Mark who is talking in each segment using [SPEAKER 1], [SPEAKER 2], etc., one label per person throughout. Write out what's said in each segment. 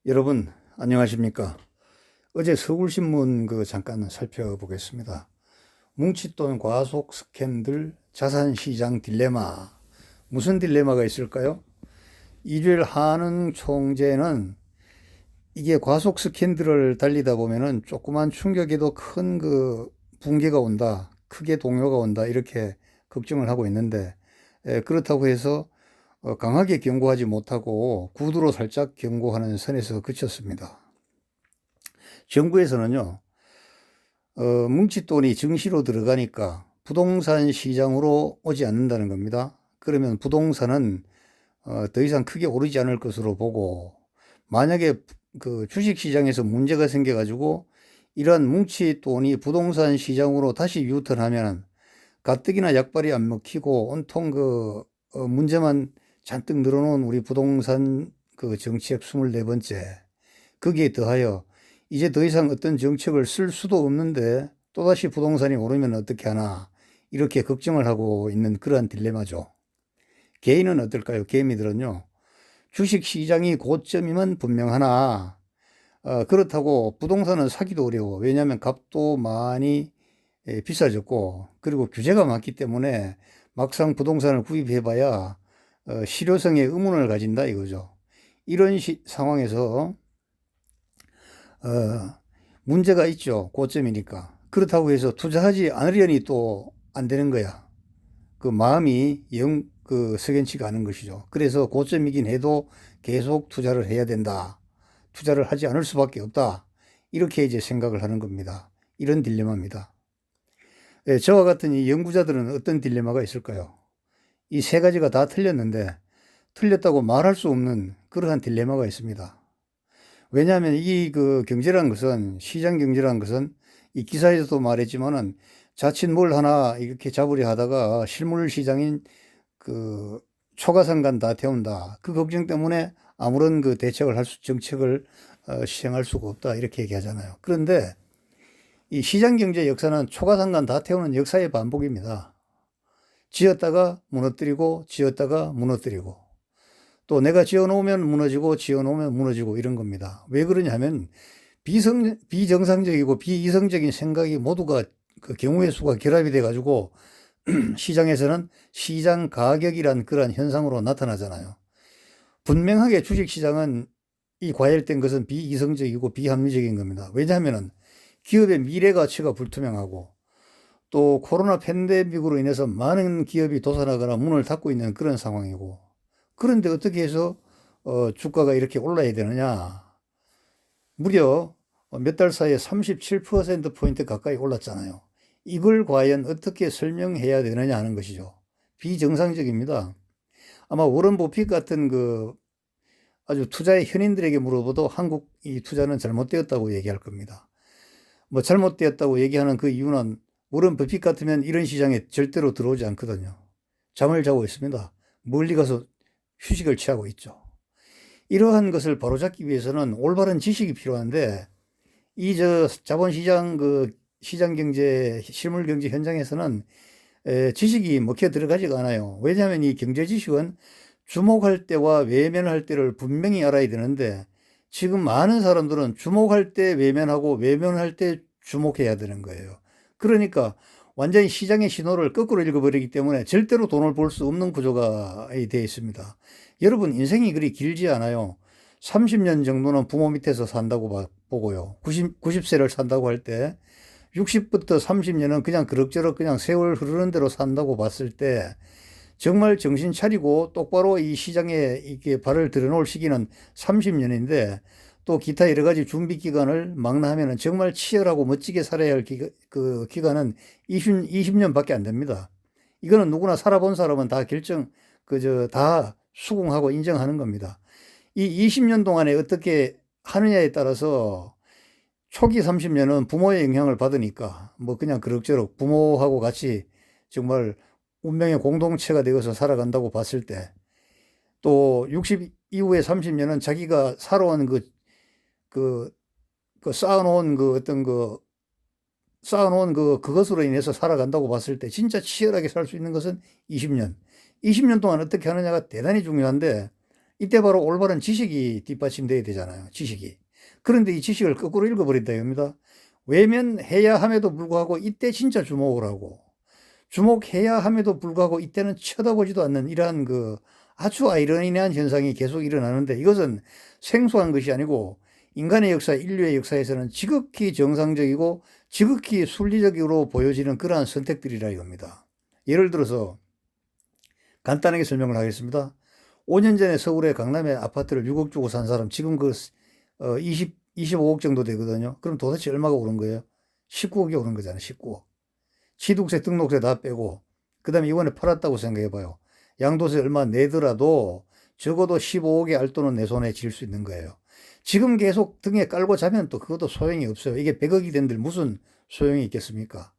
[SPEAKER 1] 여러분 안녕하십니까? 어제 서울신문 잠깐 살펴보겠습니다. 뭉칫돈 과속 스캔들 자산시장 딜레마. 무슨 딜레마가 있을까요? 이주일 한흥 총재는 이게 과속 스캔들을 달리다 보면은 조그만 충격에도 큰 붕괴가 온다, 크게 동요가 온다, 이렇게 걱정을 하고 있는데, 그렇다고 해서 강하게 경고하지 못하고 구두로 살짝 경고하는 선에서 그쳤습니다. 정부에서는요, 뭉칫돈이 증시로 들어가니까 부동산 시장으로 오지 않는다는 겁니다. 그러면 부동산은 더 이상 크게 오르지 않을 것으로 보고, 만약에 그 주식 시장에서 문제가 생겨가지고 이러한 뭉칫돈이 부동산 시장으로 다시 유턴하면 가뜩이나 약발이 안 먹히고 온통 문제만 잔뜩 늘어놓은 우리 부동산 정책 24번째, 거기에 더하여 이제 더 이상 어떤 정책을 쓸 수도 없는데 또다시 부동산이 오르면 어떻게 하나, 이렇게 걱정을 하고 있는 그러한 딜레마죠. 개인은 어떨까요? 개미들은요, 주식 시장이 고점이면 분명하나 그렇다고 부동산은 사기도 어려워. 왜냐하면 값도 많이 비싸졌고, 그리고 규제가 많기 때문에 막상 부동산을 구입해봐야 실효성에 의문을 가진다 이거죠. 이런 상황에서 문제가 있죠. 고점이니까. 그렇다고 해서 투자하지 않으려니 또 안 되는 거야. 그 마음이 석연치가 않은 것이죠. 그래서 고점이긴 해도 계속 투자를 해야 된다. 투자를 하지 않을 수밖에 없다. 이렇게 이제 생각을 하는 겁니다. 이런 딜레마입니다. 저와 같은 이 연구자들은 어떤 딜레마가 있을까요? 이 세 가지가 다 틀렸는데 틀렸다고 말할 수 없는 그러한 딜레마가 있습니다. 왜냐하면 경제라는 것은, 시장 경제라는 것은 이 기사에서도 말했지만은 자칫 뭘 하나 이렇게 잡으려 하다가 실물 시장인 초가상간 다 태운다. 그 걱정 때문에 아무런 정책을 시행할 수가 없다. 이렇게 얘기하잖아요. 그런데 이 시장 경제 역사는 초가상간 다 태우는 역사의 반복입니다. 지었다가 무너뜨리고, 지었다가 무너뜨리고, 또 내가 지어놓으면 무너지고, 지어놓으면 무너지고, 이런 겁니다. 왜 그러냐면 비정상적이고 비이성적인 생각이 모두가 경우의 수가 결합이 돼가지고 시장에서는 시장 가격이란 그러한 현상으로 나타나잖아요. 분명하게 주식시장은 이 과열된 것은 비이성적이고 비합리적인 겁니다. 왜냐하면 기업의 미래 가치가 불투명하고, 또 코로나 팬데믹으로 인해서 많은 기업이 도산하거나 문을 닫고 있는 그런 상황이고, 그런데 어떻게 해서 주가가 이렇게 올라야 되느냐. 무려 몇 달 사이에 37%포인트 가까이 올랐잖아요. 이걸 과연 어떻게 설명해야 되느냐 하는 것이죠. 비정상적입니다. 아마 워런 버핏 같은 아주 투자의 현인들에게 물어봐도 한국 이 투자는 잘못되었다고 얘기할 겁니다. 뭐 잘못되었다고 얘기하는 그 이유는 워런 버핏 같으면 이런 시장에 절대로 들어오지 않거든요. 잠을 자고 있습니다. 멀리 가서 휴식을 취하고 있죠. 이러한 것을 바로잡기 위해서는 올바른 지식이 필요한데, 자본시장 시장 경제, 실물 경제 현장에서는 지식이 먹혀 들어가지가 않아요. 왜냐하면 이 경제 지식은 주목할 때와 외면할 때를 분명히 알아야 되는데, 지금 많은 사람들은 주목할 때 외면하고 외면할 때 주목해야 되는 거예요. 그러니까 완전히 시장의 신호를 거꾸로 읽어버리기 때문에 절대로 돈을 벌 수 없는 구조가 되어 있습니다. 여러분, 인생이 그리 길지 않아요. 30년 정도는 부모 밑에서 산다고 보고요. 90세를 산다고 할 때 60부터 30년은 그냥 그럭저럭 그냥 세월 흐르는 대로 산다고 봤을 때, 정말 정신 차리고 똑바로 이 시장에 이렇게 발을 들여놓을 시기는 30년인데, 또 기타 여러 가지 준비 기간을 망라하면 정말 치열하고 멋지게 살아야 할 기간은 20년밖에 안 됩니다. 이거는 누구나 살아본 사람은 다 다 수긍하고 인정하는 겁니다. 이 20년 동안에 어떻게 하느냐에 따라서 초기 30년은 부모의 영향을 받으니까 뭐 그냥 그럭저럭 부모하고 같이 정말 운명의 공동체가 되어서 살아간다고 봤을 때, 또 60 이후에 30년은 자기가 살아온 쌓아놓은 그것으로 인해서 살아간다고 봤을 때, 진짜 치열하게 살 수 있는 것은 20년. 20년 동안 어떻게 하느냐가 대단히 중요한데, 이때 바로 올바른 지식이 뒷받침돼야 되잖아요. 지식이. 그런데 이 지식을 거꾸로 읽어버린다 이겁니다. 외면해야 함에도 불구하고 이때 진짜 주목을 하고, 주목해야 함에도 불구하고 이때는 쳐다보지도 않는 이러한 아주 아이러니한 현상이 계속 일어나는데, 이것은 생소한 것이 아니고 인간의 역사, 인류의 역사에서는 지극히 정상적이고 지극히 순리적으로 보여지는 그러한 선택들이라 이겁니다. 예를 들어서 간단하게 설명을 하겠습니다. 5년 전에 서울의 강남에 아파트를 6억 주고 산 사람 지금 25억 정도 되거든요. 그럼 도대체 얼마가 오른 거예요? 19억이 오른 거잖아요. 19억. 취득세, 등록세 다 빼고, 그 다음에 이번에 팔았다고 생각해봐요. 양도세 얼마 내더라도 적어도 15억의 알돈은 내 손에 쥘 수 있는 거예요. 지금 계속 등에 깔고 자면 또 그것도 소용이 없어요. 이게 100억이 된들 무슨 소용이 있겠습니까?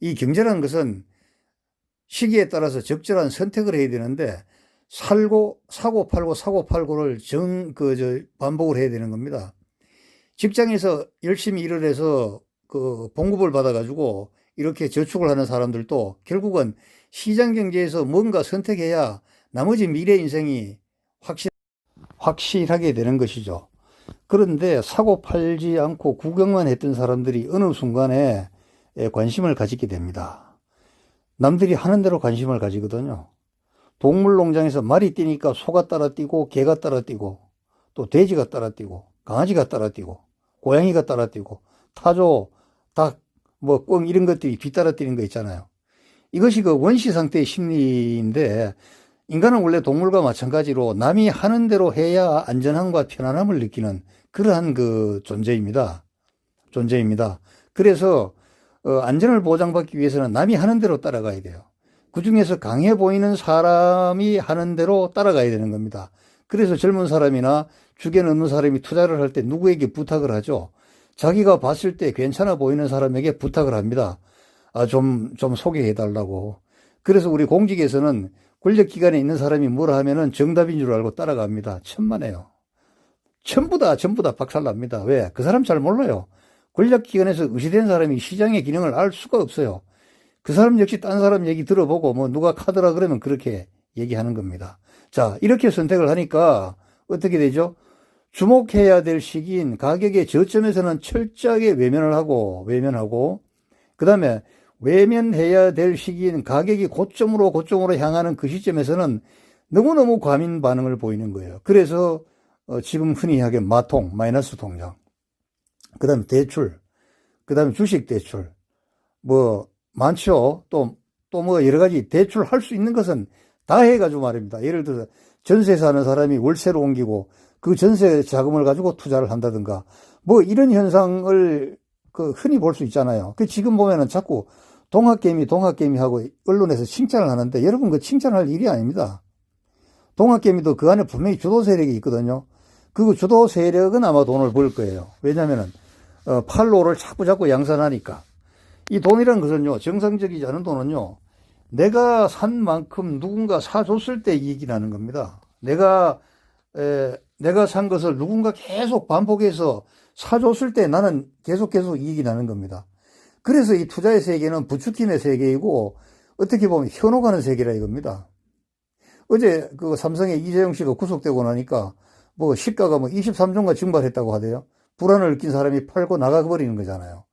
[SPEAKER 1] 이 경제라는 것은 시기에 따라서 적절한 선택을 해야 되는데, 사고 팔고를 반복을 해야 되는 겁니다. 직장에서 열심히 일을 해서 봉급을 받아가지고 이렇게 저축을 하는 사람들도 결국은 시장 경제에서 뭔가 선택해야 나머지 미래 인생이 확실하게 되는 것이죠. 그런데 사고 팔지 않고 구경만 했던 사람들이 어느 순간에 관심을 가지게 됩니다. 남들이 하는 대로 관심을 가지거든요. 동물농장에서 말이 뛰니까 소가 따라 뛰고, 개가 따라 뛰고, 또 돼지가 따라 뛰고, 강아지가 따라 뛰고, 고양이가 따라 뛰고, 타조, 닭, 꿩 이런 것들이 뒤따라 뛰는 거 있잖아요. 이것이 원시 상태의 심리인데, 인간은 원래 동물과 마찬가지로 남이 하는 대로 해야 안전함과 편안함을 느끼는 그러한 존재입니다. 그래서 안전을 보장받기 위해서는 남이 하는 대로 따라가야 돼요. 그 중에서 강해 보이는 사람이 하는 대로 따라가야 되는 겁니다. 그래서 젊은 사람이나 주견 없는 사람이 투자를 할 때 누구에게 부탁을 하죠? 자기가 봤을 때 괜찮아 보이는 사람에게 부탁을 합니다. 좀 소개해 달라고. 그래서 우리 공직에서는 권력기관에 있는 사람이 뭐라 하면은 정답인 줄 알고 따라갑니다. 천만에요. 전부 다 박살납니다. 왜? 그 사람 잘 몰라요. 권력기관에서 의시된 사람이 시장의 기능을 알 수가 없어요. 그 사람 역시 딴 사람 얘기 들어보고 누가 카드라 그러면 그렇게 얘기하는 겁니다. 자, 이렇게 선택을 하니까 어떻게 되죠? 주목해야 될 시기인 가격의 저점에서는 철저하게 외면하고, 그 다음에 외면해야 될 시기인 가격이 고점으로 향하는 그 시점에서는 너무너무 과민 반응을 보이는 거예요. 그래서 지금 흔히 하게 마통, 마이너스 통장, 그 다음에 대출, 그 다음에 주식 대출, 많죠. 또 여러 가지 대출할 수 있는 것은 다 해가지고 말입니다. 예를 들어서 전세 사는 사람이 월세로 옮기고 그 전세 자금을 가지고 투자를 한다든가 이런 현상을 흔히 볼 수 있잖아요. 지금 보면은 자꾸 동학개미 하고 언론에서 칭찬을 하는데 여러분 칭찬할 일이 아닙니다. 동학개미도 그 안에 분명히 주도 세력이 있거든요. 그 주도 세력은 아마 돈을 벌 거예요. 왜냐면은 팔로를 자꾸 양산하니까. 이 돈이란 것은요, 정상적이지 않은 돈은요, 내가 산 만큼 누군가 사줬을 때 이익이 나는 겁니다. 내가 산 것을 누군가 계속 반복해서 사줬을 때 나는 계속 이익이 나는 겁니다. 그래서 이 투자의 세계는 부추김의 세계이고, 어떻게 보면 현혹하는 세계라 이겁니다. 어제 삼성의 이재용 씨가 구속되고 나니까 시가가 23조가 증발했다고 하대요. 불안을 느낀 사람이 팔고 나가버리는 거잖아요.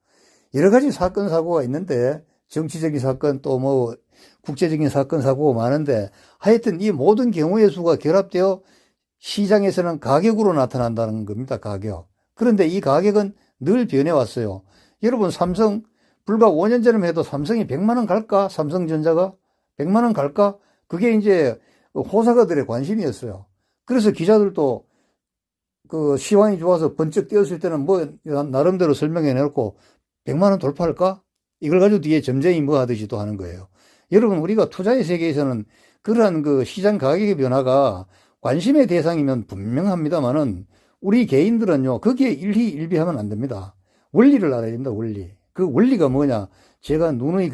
[SPEAKER 1] 여러 가지 사건, 사고가 있는데, 정치적인 사건, 또 국제적인 사건, 사고가 많은데, 하여튼 이 모든 경우의 수가 결합되어 시장에서는 가격으로 나타난다는 겁니다, 가격. 그런데 이 가격은 늘 변해왔어요. 여러분, 삼성, 불과 5년 전에 해도 삼성이 100만원 갈까? 삼성전자가? 100만원 갈까? 그게 이제 호사가들의 관심이었어요. 그래서 기자들도 시황이 좋아서 번쩍 뛰었을 때는 나름대로 설명해 놓고, 100만원 돌파할까? 이걸 가지고 뒤에 점쟁이 하듯이 또 하는 거예요. 여러분, 우리가 투자의 세계에서는 그러한 시장 가격의 변화가 관심의 대상이면 분명합니다만은 우리 개인들은요, 거기에 일희일비하면 안 됩니다. 원리를 알아야 됩니다, 원리. 그 원리가 뭐냐? 제가 누누이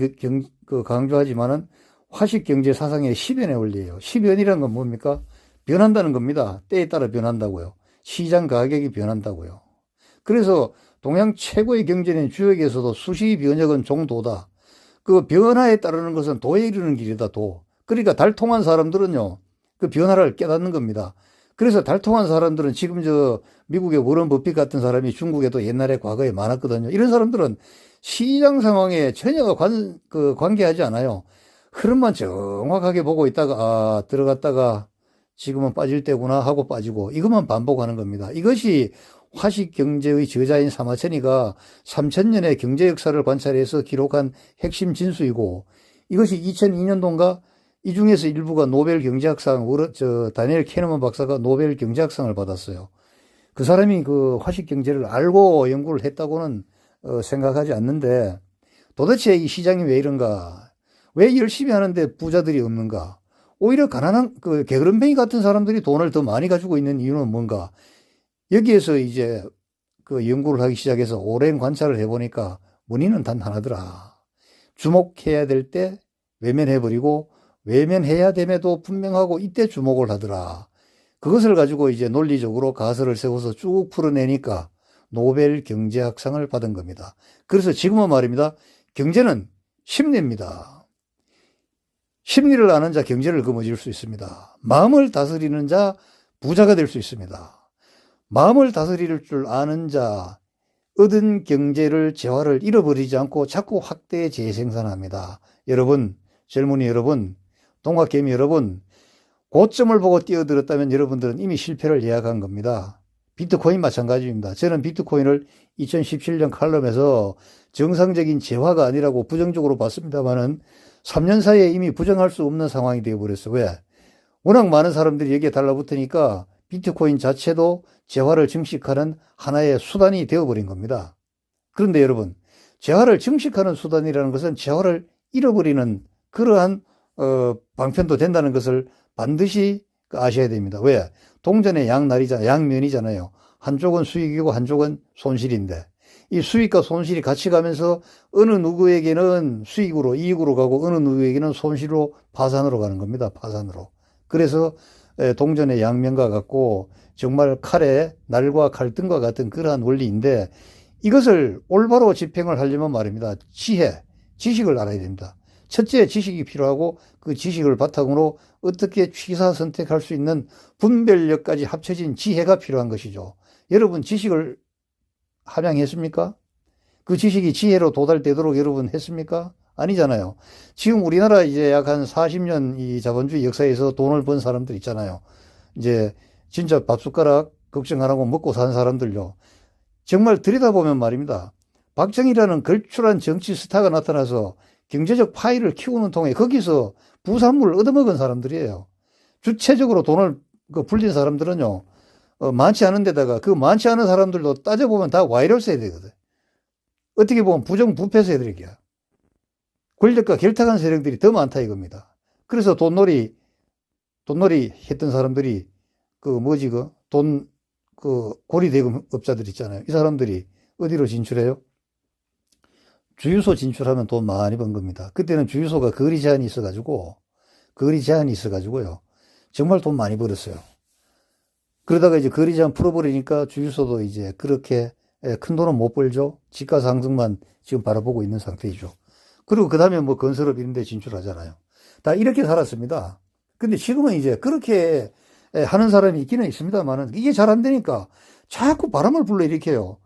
[SPEAKER 1] 강조하지만은 화식 경제 사상의 10연의 원리예요. 10연이라는 건 뭡니까? 변한다는 겁니다. 때에 따라 변한다고요. 시장 가격이 변한다고요. 그래서 동양 최고의 경제는 주역에서도 수시 변혁은 종도다. 그 변화에 따르는 것은 도에 이르는 길이다, 도. 그러니까 달통한 사람들은요, 그 변화를 깨닫는 겁니다. 그래서 달통한 사람들은 지금 미국의 워런 버핏 같은 사람이 중국에도 옛날에 과거에 많았거든요. 이런 사람들은 시장 상황에 전혀 관계하지 않아요. 흐름만 정확하게 보고 있다가, 들어갔다가 지금은 빠질 때구나 하고 빠지고, 이것만 반복하는 겁니다. 이것이 화식 경제의 저자인 사마천이가 3000년의 경제 역사를 관찰해서 기록한 핵심 진수이고, 이것이 2002년도인가 이 중에서 일부가 노벨 경제학상, 다니엘 캐너먼 박사가 노벨 경제학상을 받았어요. 그 사람이 그 화식 경제를 알고 연구를 했다고는 생각하지 않는데, 도대체 이 시장이 왜 이런가? 왜 열심히 하는데 부자들이 없는가? 오히려 가난한 게으름뱅이 같은 사람들이 돈을 더 많이 가지고 있는 이유는 뭔가? 여기에서 이제 연구를 하기 시작해서 오랜 관찰을 해보니까 원인은 단 하나더라. 주목해야 될 때 외면해버리고, 외면해야 됨에도 분명하고 이때 주목을 하더라. 그것을 가지고 이제 논리적으로 가설을 세워서 쭉 풀어내니까 노벨 경제학상을 받은 겁니다. 그래서 지금은 말입니다. 경제는 심리입니다. 심리를 아는 자 경제를 거머쥘 수 있습니다. 마음을 다스리는 자 부자가 될 수 있습니다. 마음을 다스릴 줄 아는 자 얻은 경제를 재화를 잃어버리지 않고 자꾸 확대 재생산합니다. 여러분, 젊은이 여러분, 동학개미 여러분, 고점을 보고 뛰어들었다면 여러분들은 이미 실패를 예약한 겁니다. 비트코인 마찬가지입니다. 저는 비트코인을 2017년 칼럼에서 정상적인 재화가 아니라고 부정적으로 봤습니다만은 3년 사이에 이미 부정할 수 없는 상황이 되어버렸어. 왜? 워낙 많은 사람들이 여기에 달라붙으니까 비트코인 자체도 재화를 증식하는 하나의 수단이 되어버린 겁니다. 그런데 여러분, 재화를 증식하는 수단이라는 것은 재화를 잃어버리는 그러한 방편도 된다는 것을 반드시 아셔야 됩니다. 왜? 동전의 양면이잖아요. 한쪽은 수익이고 한쪽은 손실인데, 이 수익과 손실이 같이 가면서 어느 누구에게는 수익으로, 이익으로 가고 어느 누구에게는 손실로, 파산으로 가는 겁니다. 파산으로. 그래서 동전의 양면과 같고 정말 칼에 날과 칼등과 같은 그러한 원리인데, 이것을 올바로 집행을 하려면 말입니다. 지식을 알아야 됩니다. 첫째, 지식이 필요하고 그 지식을 바탕으로 어떻게 취사 선택할 수 있는 분별력까지 합쳐진 지혜가 필요한 것이죠. 여러분, 지식을 함양했습니까? 그 지식이 지혜로 도달되도록 여러분 했습니까? 아니잖아요. 지금 우리나라 이제 약 한 40년 이 자본주의 역사에서 돈을 번 사람들 있잖아요. 이제 진짜 밥숟가락 걱정 안 하고 먹고 산 사람들요. 정말 들여다보면 말입니다. 박정희라는 걸출한 정치 스타가 나타나서 경제적 파이를 키우는 통에 거기서 부산물을 얻어먹은 사람들이에요. 주체적으로 돈을 불린 사람들은요, 많지 않은 데다가 그 많지 않은 사람들도 따져보면 다 와이를 써야 되거든. 어떻게 보면 부정부패 세력이야. 권력과 결탁한 세력들이 더 많다 이겁니다. 그래서 돈놀이 했던 사람들이 고리대금 업자들 있잖아요. 이 사람들이 어디로 진출해요? 주유소 진출하면 돈 많이 번 겁니다. 그때는 주유소가 거리 제한이 있어가지고요. 정말 돈 많이 벌었어요. 그러다가 이제 거리 제한 풀어버리니까 주유소도 이제 그렇게 큰 돈은 못 벌죠. 지가 상승만 지금 바라보고 있는 상태이죠. 그리고 그 다음에 뭐 건설업 이런 데 진출하잖아요. 다 이렇게 살았습니다. 근데 지금은 이제 그렇게 하는 사람이 있기는 있습니다만은 이게 잘 안 되니까 자꾸 바람을 불러일으켜요.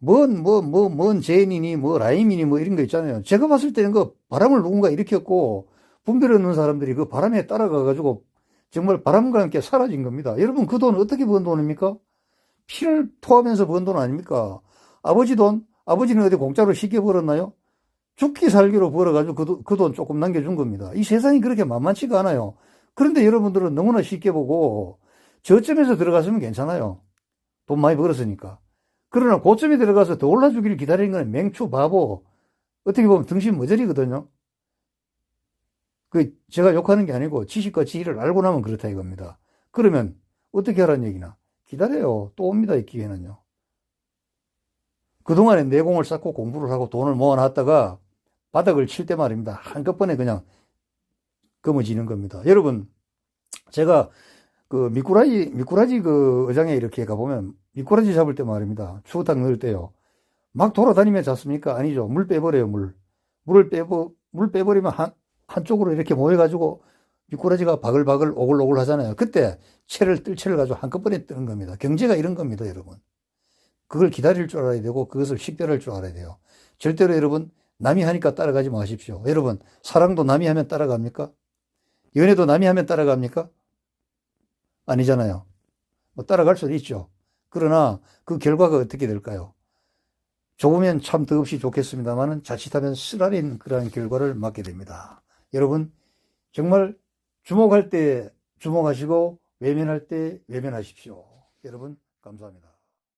[SPEAKER 1] 뭔 제인이니, 라임이니, 이런 거 있잖아요. 제가 봤을 때는 그 바람을 누군가 일으켰고, 분별 없는 사람들이 그 바람에 따라가가지고 정말 바람과 함께 사라진 겁니다. 여러분, 그 돈 어떻게 번 돈입니까? 피를 토하면서 번 돈 아닙니까? 아버지 돈? 아버지는 어디 공짜로 쉽게 벌었나요? 죽기 살기로 벌어가지고 그 돈 조금 남겨준 겁니다. 이 세상이 그렇게 만만치가 않아요. 그런데 여러분들은 너무나 쉽게 보고, 저점에서 들어갔으면 괜찮아요. 돈 많이 벌었으니까. 그러나 고점에 들어가서 더 올라주기를 기다리는 건 맹추 바보. 어떻게 보면 등신 머저리거든요. 제가 욕하는 게 아니고 지식과 지혜를 알고 나면 그렇다 이겁니다. 그러면 어떻게 하라는 얘기나? 기다려요. 또 옵니다, 이 기회는요. 그동안에 내공을 쌓고 공부를 하고 돈을 모아놨다가 바닥을 칠 때 말입니다. 한꺼번에 그냥 검어지는 겁니다. 여러분, 제가 미꾸라지 어장에 이렇게 가보면 미꾸라지 잡을 때 말입니다. 추어탕 넣을 때요. 막 돌아다니며 잡습니까? 아니죠. 물 빼버려요, 물. 물 빼버리면 한쪽으로 이렇게 모여가지고 미꾸라지가 바글바글 오글오글 하잖아요. 그때 뜰채를 가지고 한꺼번에 뜨는 겁니다. 경제가 이런 겁니다, 여러분. 그걸 기다릴 줄 알아야 되고 그것을 식별할 줄 알아야 돼요. 절대로 여러분 남이 하니까 따라가지 마십시오. 여러분 사랑도 남이 하면 따라갑니까? 연애도 남이 하면 따라갑니까? 아니잖아요. 뭐 따라갈 수는 있죠. 그러나 그 결과가 어떻게 될까요? 좋으면 참 더없이 좋겠습니다만 자칫하면 쓰라린 그러한 결과를 맞게 됩니다. 여러분 정말 주목할 때 주목하시고 외면할 때 외면하십시오. 여러분 감사합니다.